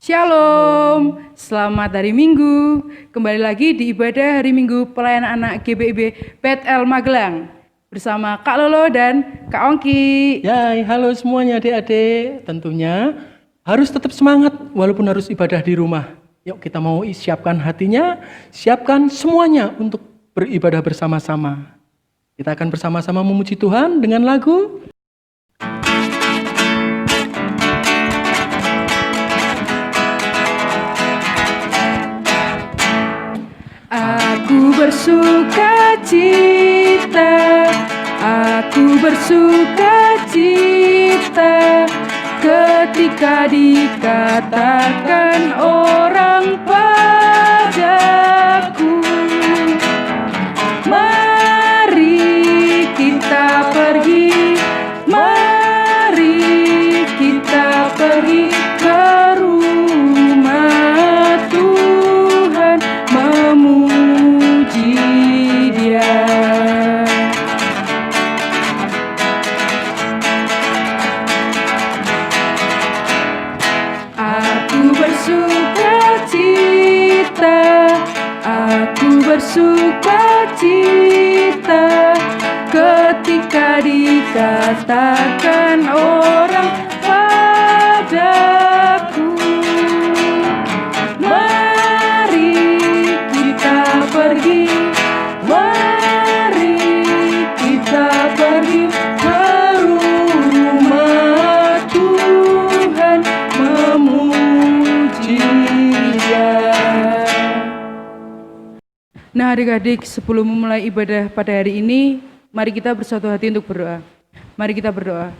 Shalom, selamat hari Minggu. Kembali lagi di ibadah hari Minggu pelayanan anak GBIB PTL Magelang bersama Kak Lolo dan Kak Ongki. Ya, halo semuanya adik-adik. Tentunya harus tetap semangat walaupun harus ibadah di rumah. Yuk kita mau siapkan hatinya, siapkan semuanya untuk beribadah bersama-sama. Kita akan bersama-sama memuji Tuhan dengan lagu Aku bersuka cita, aku bersuka cita ketika dikatakan orang padaku, mari kita pergi, mari kita pergi ke rumah Tuhan memuji Dia. Aku bersuka cita, aku bersuka cita ketika dikatakan orang padaku, mari kita pergi, mari kita pergi ke rumah Tuhan memuji Dia. Nah adik-adik, sebelum memulai ibadah pada hari ini, mari kita bersatu hati untuk berdoa. Mari kita berdoa.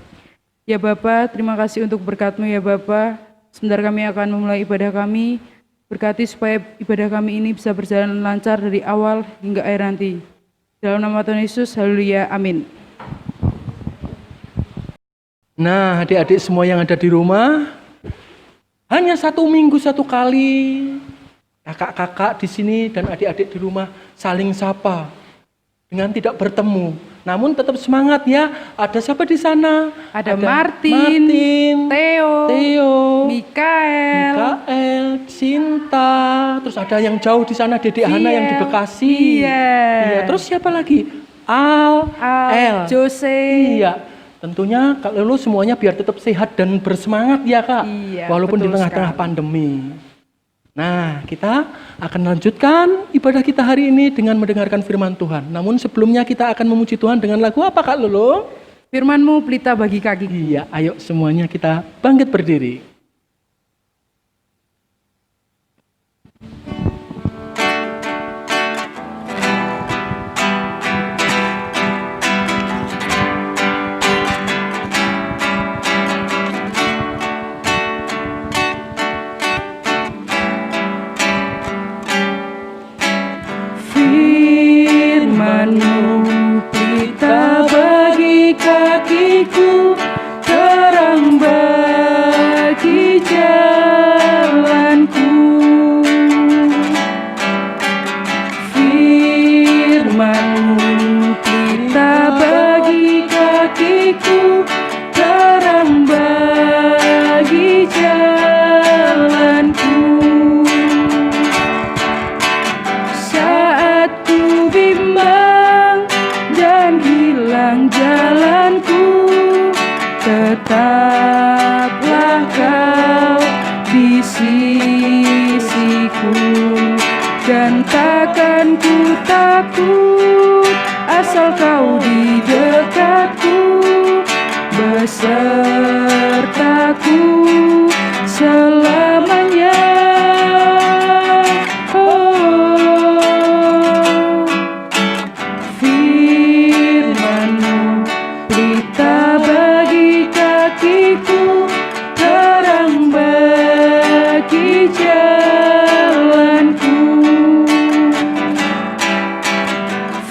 Ya Bapa, terima kasih untuk berkat-Mu ya Bapa. Sebentar kami akan memulai ibadah kami. Berkati supaya ibadah kami ini bisa berjalan lancar dari awal hingga akhir nanti. Dalam nama Tuhan Yesus, haleluya, amin. Nah, adik-adik semua yang ada di rumah, hanya 1 minggu 1 kali kakak-kakak di sini dan adik-adik di rumah saling sapa dengan tidak bertemu. Namun tetap semangat ya. Ada siapa di sana? Ada Martin, Theo, Mikael, Cinta. Terus ada yang jauh di sana, Dedek Hana yang di Bekasi. Iya. Terus siapa lagi? Al, Jose. Iya. Tentunya Kak Lolo semuanya biar tetap sehat dan bersemangat ya Kak. Iya, walaupun di tengah-tengah pandemi. Nah, kita akan lanjutkan ibadah kita hari ini dengan mendengarkan firman Tuhan. Namun sebelumnya kita akan memuji Tuhan dengan lagu apa Kak Lolo? Firman-Mu pelita bagi kaki. Iya, ayo semuanya kita bangkit berdiri. Firman-Mu pelita bagi kakiku, terang bagi jalanku. Firman-Mu pelita bagi kakiku, terang bagi jalanku. Saat ku bimbang dan hilang jalanku, tetaplah Kau di sisiku, dan takkan ku takut asal Kau di dekatku, besertaku selamanya. Firman-Mu pelita bagi kakiku, terang bagi jalanku.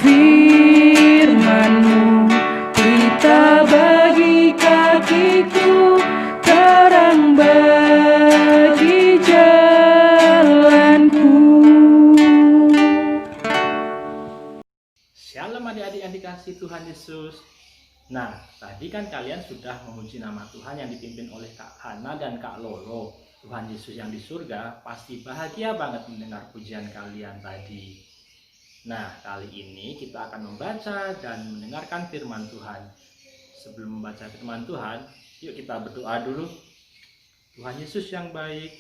Firman-Mu pelita bagi kakiku, terang bagi jalanku. Shalom adik-adik yang dikasihi Tuhan Yesus. Nah, tadi kan kalian sudah memuji nama Tuhan yang dipimpin oleh Kak Hana dan Kak Lolo. Tuhan Yesus yang di surga pasti bahagia banget mendengar pujian kalian tadi. Nah, kali ini kita akan membaca dan mendengarkan firman Tuhan. Sebelum membaca firman Tuhan, yuk kita berdoa dulu. Tuhan Yesus yang baik,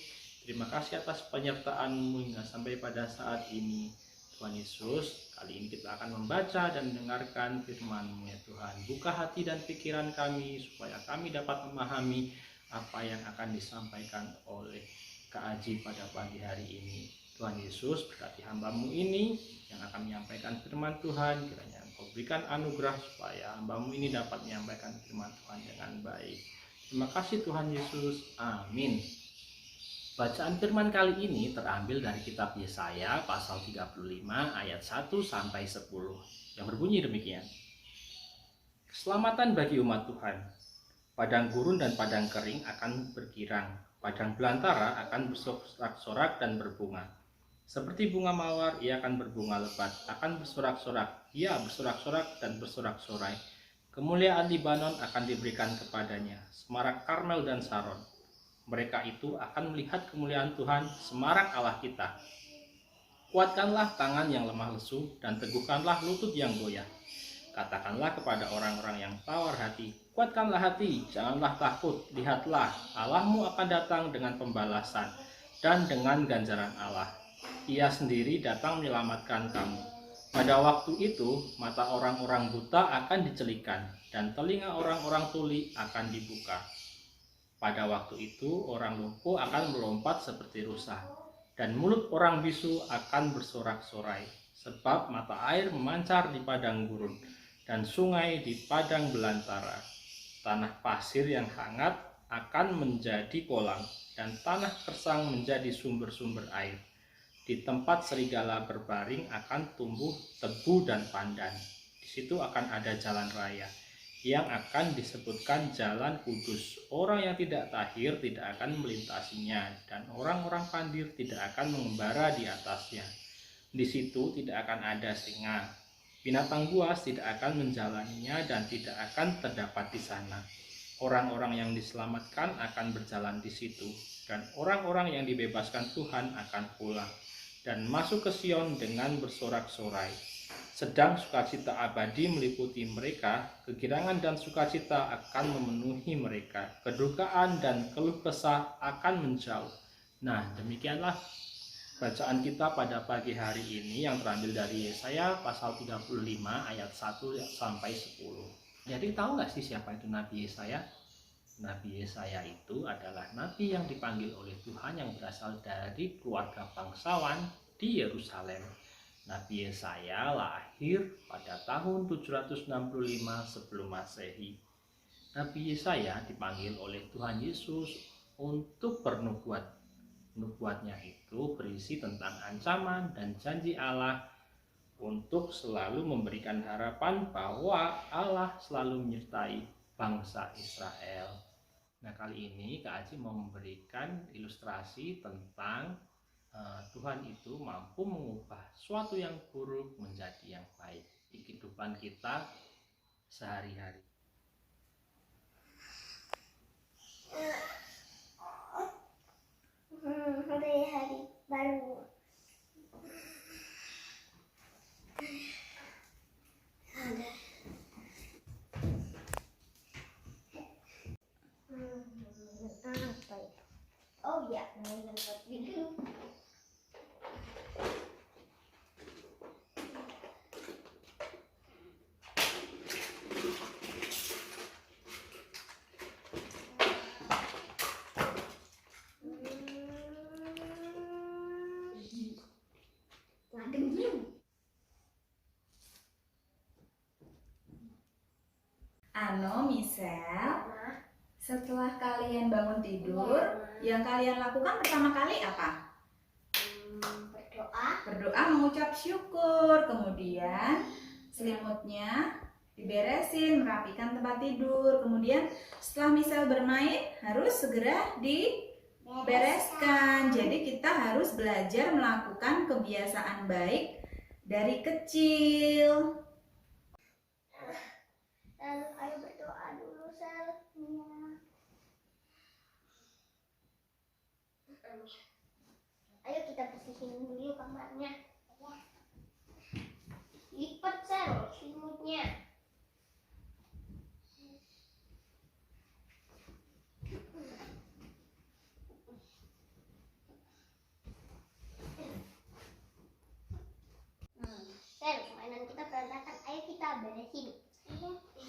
terima kasih atas penyertaan-Mu hingga sampai pada saat ini. Tuhan Yesus, kali ini kita akan membaca dan mendengarkan firman-Mu ya Tuhan. Buka hati dan pikiran kami supaya kami dapat memahami apa yang akan disampaikan oleh Kak Aji pada pagi hari ini. Tuhan Yesus, berkati hamba-Mu ini yang akan menyampaikan firman Tuhan. Kiranya Engkau berikan anugerah supaya hamba-Mu ini dapat menyampaikan firman Tuhan dengan baik. Terima kasih Tuhan Yesus. Amin. Bacaan firman kali ini terambil dari kitab Yesaya pasal 35 ayat 1 sampai 10 yang berbunyi demikian. Keselamatan bagi umat Tuhan. Padang gurun dan padang kering akan berkirang, padang belantara akan bersorak-sorak dan berbunga. Seperti bunga mawar, ia akan berbunga lebat, akan bersorak-sorak, ia bersorak-sorak dan bersorak-sorai. Kemuliaan Libanon akan diberikan kepadanya, semarak Karmel dan Saron. Mereka itu akan melihat kemuliaan Tuhan, semarak Allah kita. Kuatkanlah tangan yang lemah lesu dan teguhkanlah lutut yang goyah. Katakanlah kepada orang-orang yang tawar hati, kuatkanlah hati, janganlah takut. Lihatlah, Allahmu akan datang dengan pembalasan dan dengan ganjaran Allah. Ia sendiri datang menyelamatkan kamu. Pada waktu itu, mata orang-orang buta akan dicelikan dan telinga orang-orang tuli akan dibuka. Pada waktu itu, orang lumpuh akan melompat seperti rusa, dan mulut orang bisu akan bersorak-sorai, sebab mata air memancar di padang gurun, dan sungai di padang belantara. Tanah pasir yang hangat akan menjadi kolam, dan tanah kersang menjadi sumber-sumber air. Di tempat serigala berbaring akan tumbuh tebu dan pandan. Di situ akan ada jalan raya yang akan disebutkan jalan kudus. Orang yang tidak tahir tidak akan melintasinya, dan orang-orang pandir tidak akan mengembara di atasnya. Di situ tidak akan ada singa, binatang buas tidak akan menjalaninya, dan tidak akan terdapat di sana. Orang-orang yang diselamatkan akan berjalan di situ, dan orang-orang yang dibebaskan Tuhan akan pulang dan masuk ke Sion dengan bersorak-sorai. Sedang sukacita abadi meliputi mereka, kegirangan dan sukacita akan memenuhi mereka, kedukaan dan keluh kesah akan menjauh. Nah, demikianlah bacaan kita pada pagi hari ini yang terambil dari Yesaya pasal 35 ayat 1 sampai 10. Jadi tahu nggak sih siapa itu Nabi Yesaya? Nabi Yesaya itu adalah nabi yang dipanggil oleh Tuhan yang berasal dari keluarga bangsawan di Yerusalem. Nabi Yesaya lahir pada tahun 765 sebelum Masehi. Nabi Yesaya dipanggil oleh Tuhan Yesus untuk bernubuat. Nubuatnya itu berisi tentang ancaman dan janji Allah untuk selalu memberikan harapan bahwa Allah selalu menyertai bangsa Israel. Nah, kali ini Kak Aji mau memberikan ilustrasi tentang Tuhan itu mampu mengubah suatu yang buruk menjadi yang baik di kehidupan kita sehari-hari. Hari-hari baru. Ada. Apa itu? Oh ya, buat video. Misel, setelah kalian bangun tidur, yang kalian lakukan pertama kali apa? Berdoa. Berdoa, mengucap syukur, kemudian selimutnya diberesin, merapikan tempat tidur, kemudian setelah Misel bermain harus segera dibereskan. Jadi kita harus belajar melakukan kebiasaan baik dari kecil. Ayo berdoa dulu, Sel. Ayo kita bersihin dulu kamarnya. Lipat sel selimutnya. Sel, mainan kita berantakan. Ayo kita beresin. Oke.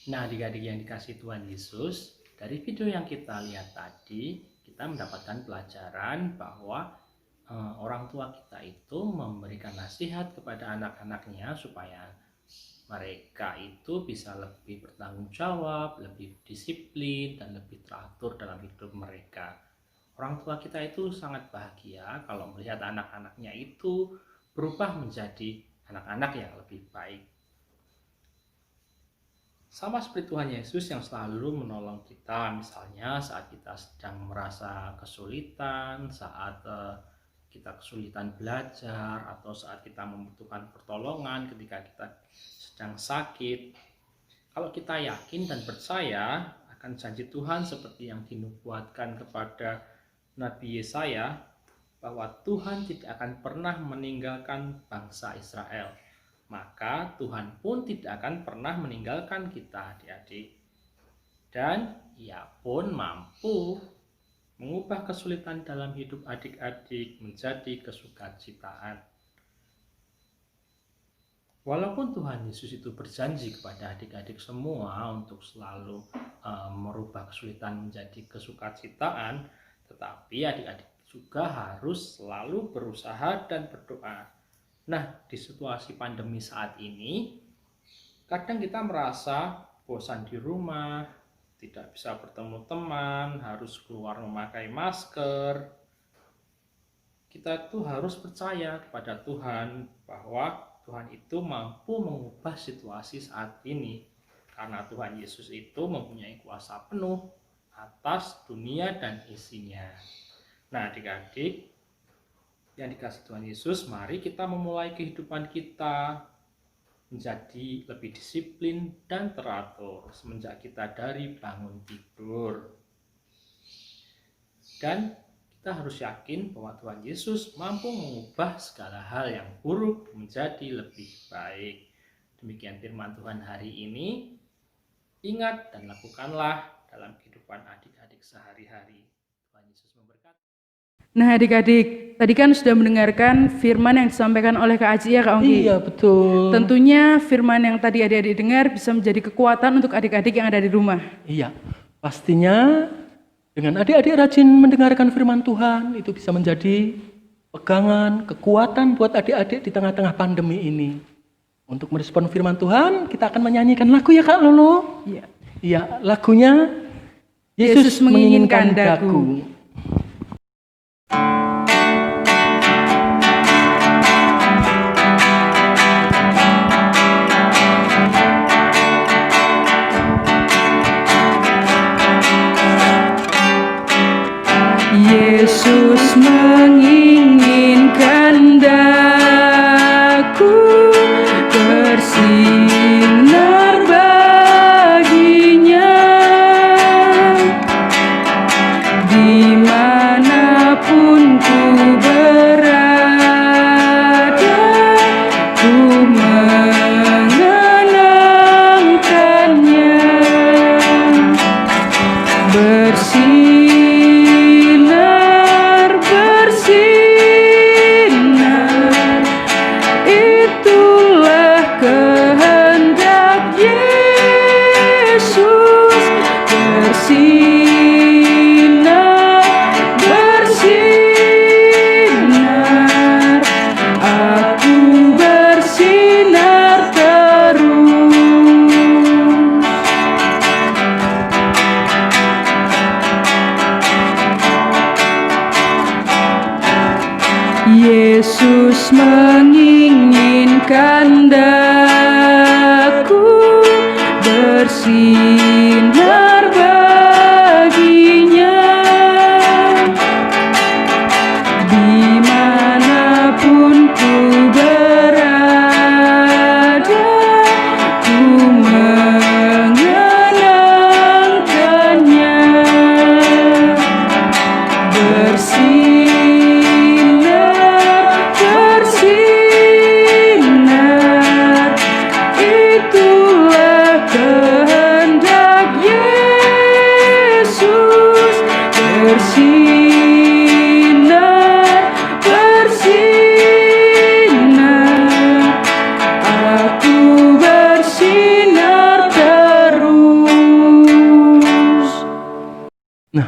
Nah, adik-adik yang dikasih Tuhan Yesus, dari video yang kita lihat tadi, kita mendapatkan pelajaran bahwa orang tua kita itu memberikan nasihat kepada anak-anaknya supaya mereka itu bisa lebih bertanggung jawab, lebih disiplin, dan lebih teratur dalam hidup mereka. Orang tua kita itu sangat bahagia kalau melihat anak-anaknya itu berubah menjadi anak-anak yang lebih baik. Sama seperti Tuhan Yesus yang selalu menolong kita, misalnya saat kita sedang merasa kesulitan, saat kita kesulitan belajar, atau saat kita membutuhkan pertolongan ketika kita sedang sakit. Kalau kita yakin dan percaya akan janji Tuhan seperti yang dinubuatkan kepada Nabi Yesaya, bahwa Tuhan tidak akan pernah meninggalkan bangsa Israel, maka Tuhan pun tidak akan pernah meninggalkan kita, adik-adik. Dan Ia pun mampu mengubah kesulitan dalam hidup adik-adik menjadi kesukacitaan. Walaupun Tuhan Yesus itu berjanji kepada adik-adik semua untuk selalu merubah kesulitan menjadi kesukacitaan, tetapi adik-adik juga harus selalu berusaha dan berdoa. Nah, di situasi pandemi saat ini, kadang kita merasa bosan di rumah, tidak bisa bertemu teman, harus keluar memakai masker. Kita tuh harus percaya kepada Tuhan bahwa Tuhan itu mampu mengubah situasi saat ini. Karena Tuhan Yesus itu mempunyai kuasa penuh atas dunia dan isinya. Nah, adik-adik yang dikasih Tuhan Yesus, mari kita memulai kehidupan kita menjadi lebih disiplin dan teratur semenjak kita dari bangun tidur. Dan kita harus yakin bahwa Tuhan Yesus mampu mengubah segala hal yang buruk menjadi lebih baik. Demikian firman Tuhan hari ini. Ingat dan lakukanlah dalam kehidupan adik-adik sehari-hari. Tuhan Yesus memberkati. Nah adik-adik, tadi kan sudah mendengarkan firman yang disampaikan oleh Kak Aji ya Kak Ongki? Iya, betul. Tentunya firman yang tadi adik-adik dengar bisa menjadi kekuatan untuk adik-adik yang ada di rumah. Iya, pastinya dengan adik-adik rajin mendengarkan firman Tuhan, itu bisa menjadi pegangan, kekuatan buat adik-adik di tengah-tengah pandemi ini. Untuk merespon firman Tuhan, kita akan menyanyikan lagu ya Kak Lolo? Iya. Iya, lagunya Yesus menginginkan daku. Yesus menginginkan daku bersinar baginya, dimanapun ku berada, ku mengenangkannya. Bersinar, itulah kehendak Yesus. Bersinar, aku bersinar terus. Yesus menginginkan daku bersinar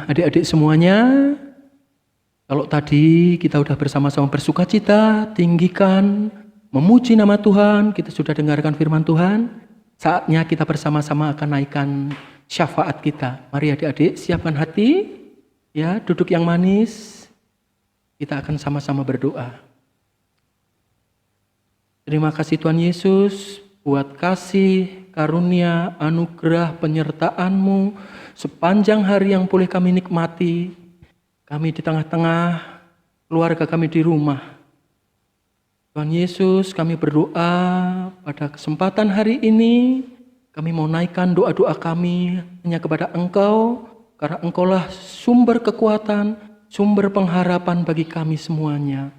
Nah, adik-adik semuanya, kalau tadi kita udah bersama-sama bersukacita, tinggikan, memuji nama Tuhan, kita sudah dengarkan firman Tuhan, saatnya kita bersama-sama akan naikkan syafaat kita. Mari adik-adik siapkan hati, ya, duduk yang manis, kita akan sama-sama berdoa. Terima kasih Tuhan Yesus buat kasih, karunia, anugerah, penyertaan-Mu sepanjang hari yang boleh kami nikmati. Kami di tengah-tengah keluarga kami di rumah. Tuhan Yesus, kami berdoa pada kesempatan hari ini, kami mau naikkan doa-doa kami hanya kepada Engkau, karena Engkaulah sumber kekuatan, sumber pengharapan bagi kami semuanya.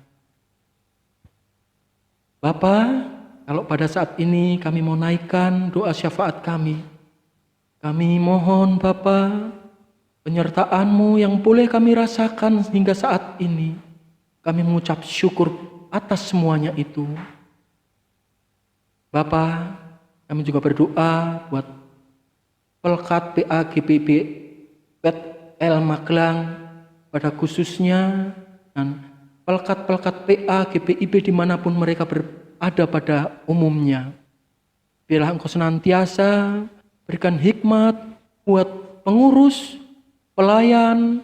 Bapa, kalau pada saat ini kami mau naikkan doa syafaat kami mohon Bapa, penyertaan-Mu yang boleh kami rasakan hingga saat ini. Kami mengucap syukur atas semuanya itu. Bapa, kami juga berdoa buat Pelkat PA GPIB PET-L Magelang pada khususnya, dan Pelkat-pelkat PA GPIB dimanapun mereka berada pada umumnya. Biarlah Engkau senantiasa berikan hikmat buat pengurus, pelayan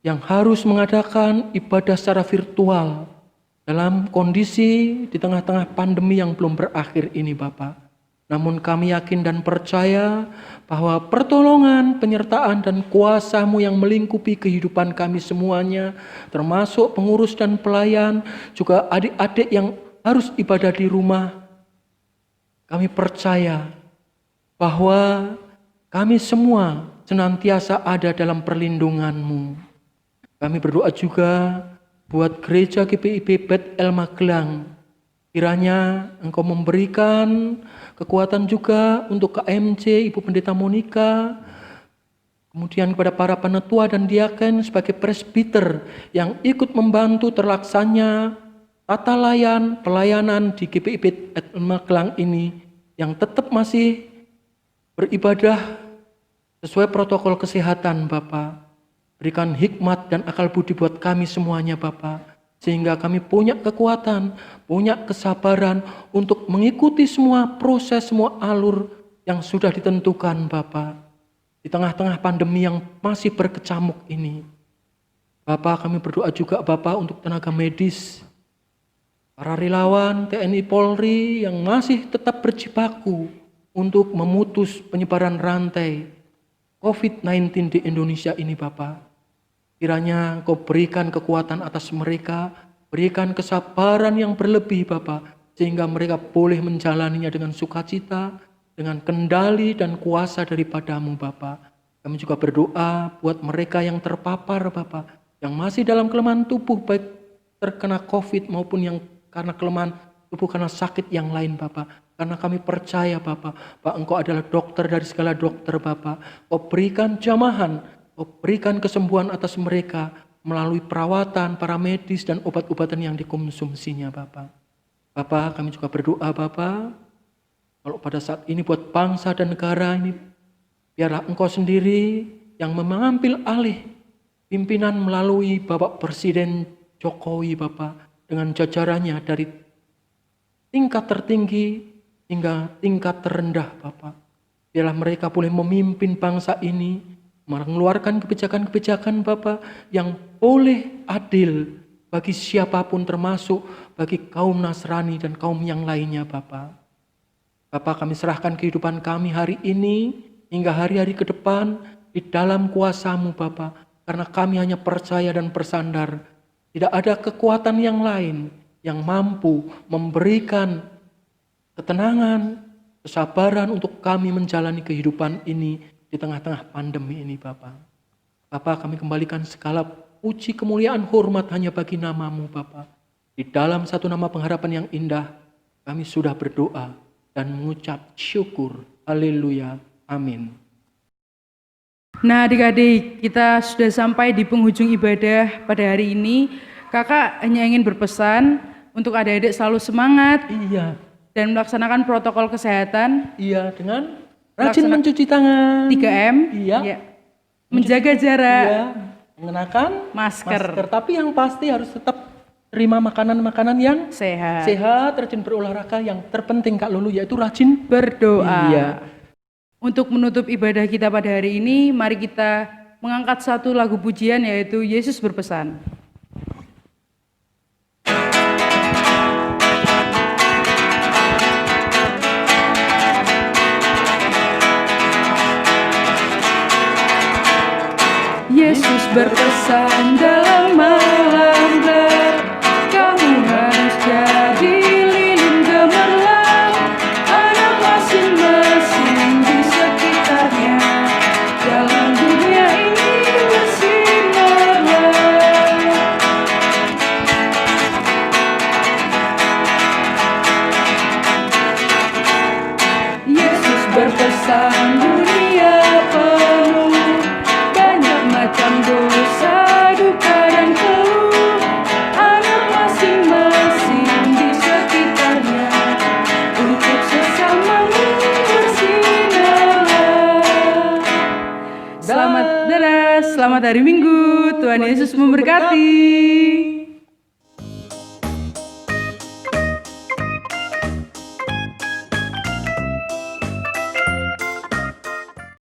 yang harus mengadakan ibadah secara virtual dalam kondisi di tengah-tengah pandemi yang belum berakhir ini Bapa. Namun kami yakin dan percaya bahwa pertolongan, penyertaan dan kuasa-Mu yang melingkupi kehidupan kami semuanya, termasuk pengurus dan pelayan, juga adik-adik yang harus ibadah di rumah, kami percaya bahwa kami semua senantiasa ada dalam perlindungan-Mu. Kami berdoa juga buat gereja GPIB PET-L Magelang. Kiranya Engkau memberikan kekuatan juga untuk KMC, Ibu Pendeta Monica, kemudian kepada para penetua dan diaken sebagai presbiter yang ikut membantu terlaksananya tata layan pelayanan di GPIB PET-L Magelang ini, yang tetap masih beribadah sesuai protokol kesehatan Bapa. Berikan hikmat dan akal budi buat kami semuanya Bapa, sehingga kami punya kekuatan, punya kesabaran untuk mengikuti semua proses, semua alur yang sudah ditentukan Bapa. Di tengah-tengah pandemi yang masih berkecamuk ini, Bapa, kami berdoa juga Bapa untuk tenaga medis, para relawan TNI Polri yang masih tetap berjibaku untuk memutus penyebaran rantai COVID-19 di Indonesia ini Bapa. Kiranya Engkau berikan kekuatan atas mereka, berikan kesabaran yang berlebih Bapa, sehingga mereka boleh menjalaninya dengan sukacita, dengan kendali dan kuasa daripada-Mu Bapa. Kami juga berdoa buat mereka yang terpapar Bapa, yang masih dalam kelemahan tubuh, baik terkena COVID maupun yang karena kelemahan tubuh karena sakit yang lain Bapa. Karena kami percaya Bapa, bahwa Engkau adalah dokter dari segala dokter Bapa. Kau berikan jamahan, Kau berikan kesembuhan atas mereka melalui perawatan, para medis dan obat-obatan yang dikonsumsinya Bapa. Bapa, kami juga berdoa Bapa, kalau pada saat ini buat bangsa dan negara ini, biarlah Engkau sendiri yang mengambil alih pimpinan melalui Bapak Presiden Jokowi Bapa, dengan jajarannya dari tingkat tertinggi hingga tingkat terendah Bapa. Biarlah mereka boleh memimpin bangsa ini, mengeluarkan kebijakan-kebijakan Bapa yang boleh adil bagi siapapun, termasuk bagi kaum Nasrani dan kaum yang lainnya Bapa. Bapa, kami serahkan kehidupan kami hari ini hingga hari-hari ke depan di dalam kuasa-Mu Bapa, karena kami hanya percaya dan bersandar tidak ada kekuatan yang lain yang mampu memberikan ketenangan, kesabaran untuk kami menjalani kehidupan ini di tengah-tengah pandemi ini Bapa. Bapa, kami kembalikan segala puji, kemuliaan, hormat hanya bagi nama-Mu Bapa. Di dalam satu nama pengharapan yang indah, kami sudah berdoa dan mengucap syukur. Haleluya. Amin. Nah adik-adik, kita sudah sampai di penghujung ibadah pada hari ini. Kakak hanya ingin berpesan untuk adik-adik selalu semangat. Iya. Dan melaksanakan protokol kesehatan. Iya, dengan rajin mencuci tangan. 3M. Iya. Ya. menjaga jarak, ya, mengenakan masker, tapi yang pasti harus tetap terima makanan-makanan yang sehat, sehat, rajin berolahraga, yang terpenting Kak Lulu yaitu rajin berdoa. Iya. Untuk menutup ibadah kita pada hari ini, mari kita mengangkat satu lagu pujian yaitu Yesus berpesan. Yesus berpesan dalam malam gelap, kamu harus jadi lilin gemerlap, anak masing-masing di sekitarnya, dalam dunia ini bersinarlah. Yesus berpesan dunia penuh banyak macam dosa, duka dan keluh, anak masing-masing di sekitarnya, untuk sesamamu bersinarlah. Selamat hari Minggu, Tuhan Yesus memberkati.